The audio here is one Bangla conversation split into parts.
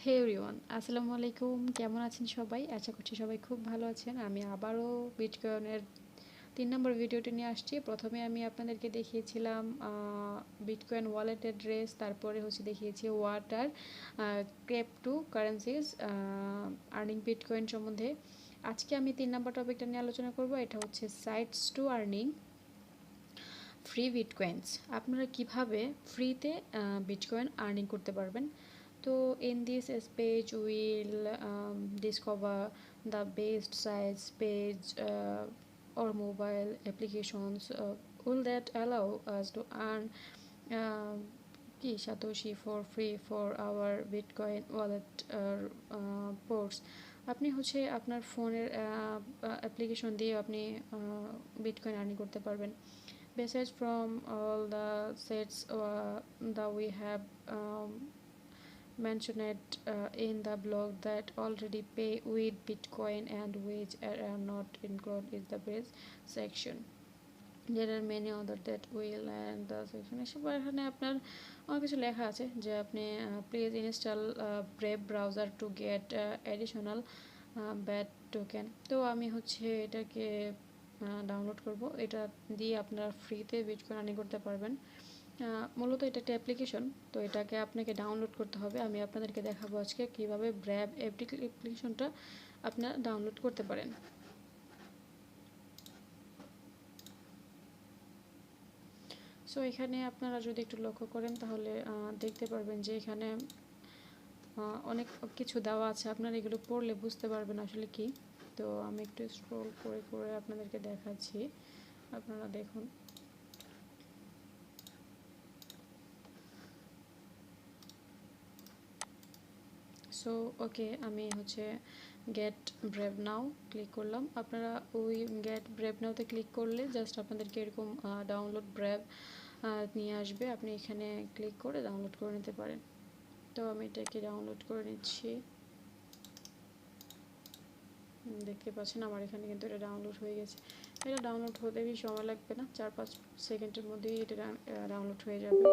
হে এভরিওয়ান, আসসালামু আলাইকুম। কেমন আছেন সবাই? আশা করছি সবাই খুব ভালো আছেন। আমি আবারও বিটকয়েনের 3 নম্বর ভিডিওটি নিয়ে আসছি। প্রথমে আমি আপনাদেরকে দেখিয়েছিলাম বিটকয়েন ওয়ালেট অ্যাড্রেস, তারপরে দেখিয়েছি water crypto currencies earning bitcoin সম্বন্ধে। আজকে আমি 3 নম্বর টপিকটা নিয়ে আলোচনা করব। এটা হচ্ছে sites two earning free bitcoins. আপনারা কিভাবে ফ্রিতে বিটকয়েন আর্নিং করতে পারবেন। So in this page we will discover the best sites page or mobile applications will that allow us to earn uh, Satoshi for free for our Bitcoin wallet ports. আপনি আপনার ফোনের অ্যাপ্লিকেশন দিয়ে আপনি বিটকয়েন আর্নিং করতে পারবেন। Besides from all the sets that we have mentioned in the blog that already pay with Bitcoin and which are not included in the base section. There are many other that will and the section এখানে আপনার অনেক কিছু লেখা আছে যে আপনি please install brave browser to get additional bat token. তো আমি এটাকে ডাউনলোড করব। এটা দিয়ে আপনারা ফ্রিতে বিটকয়েন আর্নিং করতে পারবেন। মূলত এটা একটা অ্যাপ্লিকেশন, তো এটাকে আপনাকে ডাউনলোড করতে হবে। আমি আপনাদেরকে দেখাবো আজকে কীভাবে ব্র্যাব অ্যাপ্লিকেশনটা আপনারা ডাউনলোড করতে পারেন। সো এখানে আপনারা যদি একটু লক্ষ্য করেন তাহলে দেখতে পারবেন যে এখানে অনেক কিছু দেওয়া আছে। আপনারা এগুলো পড়লে বুঝতে পারবেন আসলে কি। তো আমি একটু স্ক্রল করে করে আপনাদেরকে দেখাচ্ছি, আপনারা দেখুন। সো ওকে, আমি গেট ব্রেভ নাও ক্লিক করলাম। আপনারা ওই গেট ব্রেভ নাওতে ক্লিক করলে জাস্ট আপনাদেরকে এরকম ডাউনলোড ব্রেভ নিয়ে আসবে। আপনি এখানে ক্লিক করে ডাউনলোড করে নিতে পারেন। তো আমি এটাকে ডাউনলোড করে নিচ্ছি। দেখতে পাচ্ছেন আমার এখানে কিন্তু এটা ডাউনলোড হয়ে গেছে। এটা ডাউনলোড হতে বেশি সময় লাগবে না, 4-5 সেকেন্ডের মধ্যেই এটা ডাউনলোড হয়ে যাবে।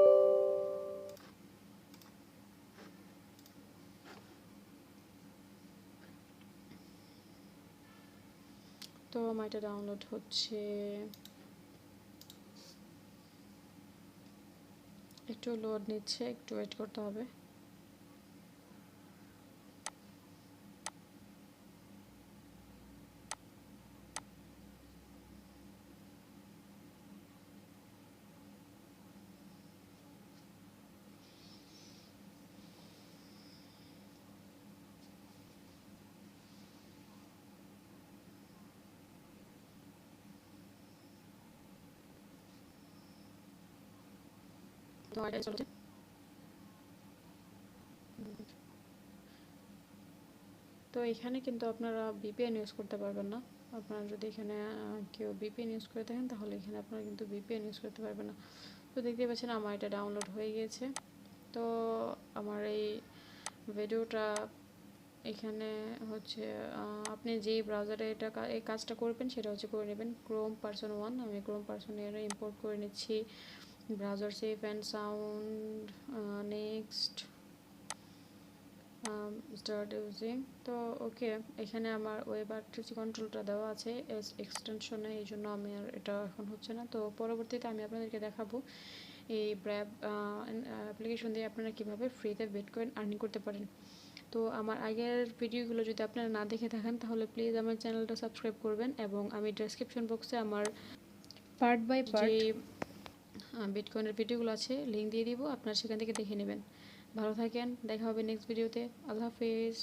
তো আমার এটা ডাউনলোড হচ্ছে, একটু লোড নিচ্ছে, একটু ওয়েট করতে হবে। তো এটা চলছে। তো এখানে কিন্তু আপনারা ভিপিএন ইউজ করতে পারবেন না। আপনারা যদি এখানে কেউ ভিপিএন ইউজ করে থাকেন তাহলে এখানে আপনারা কিন্তু ভিপিএন ইউজ করতে পারবেন না। তো দেখতে পাচ্ছেন আমার এটা ডাউনলোড হয়ে গিয়েছে। তো আমার এই ভিডিওটা এখানে আপনি যেই ব্রাউজারে এই কাজটা করবেন সেটা করে নেবেন ক্রোম পারসন 1। আমি ক্রোম পারসন এর ইম্পোর্ট করে নিচ্ছি। Browser save and sound, next start using. তো ওকে, এখানে আমার ওয়েব আর্টিসি কন্ট্রোলটা দেওয়া আছে এক্সটেনশনে, এই জন্য আমি আর এটা এখন হচ্ছে না। তো পরবর্তীতে আমি আপনাদেরকে দেখাবো এই ব্র্যাব অ্যাপ্লিকেশন দিয়ে আপনারা কীভাবে ফ্রিতে বিটকয়েন আর্নিং করতে পারেন। তো আমার আগের ভিডিওগুলো যদি আপনারা না দেখে থাকেন তাহলে প্লিজ আমার চ্যানেলটা সাবস্ক্রাইব করবেন, এবং আমি ডেসক্রিপশন বক্সে আমার পার্ট বাই পার্ট যে বিটকয়েনের ভিডিওগুলো আছে লিঙ্ক দিয়ে দিব, আপনারা সেখান থেকে দেখে নেবেন। ভালো থাকেন, দেখা হবে নেক্সট ভিডিওতে। আল্লাহ হাফেজ।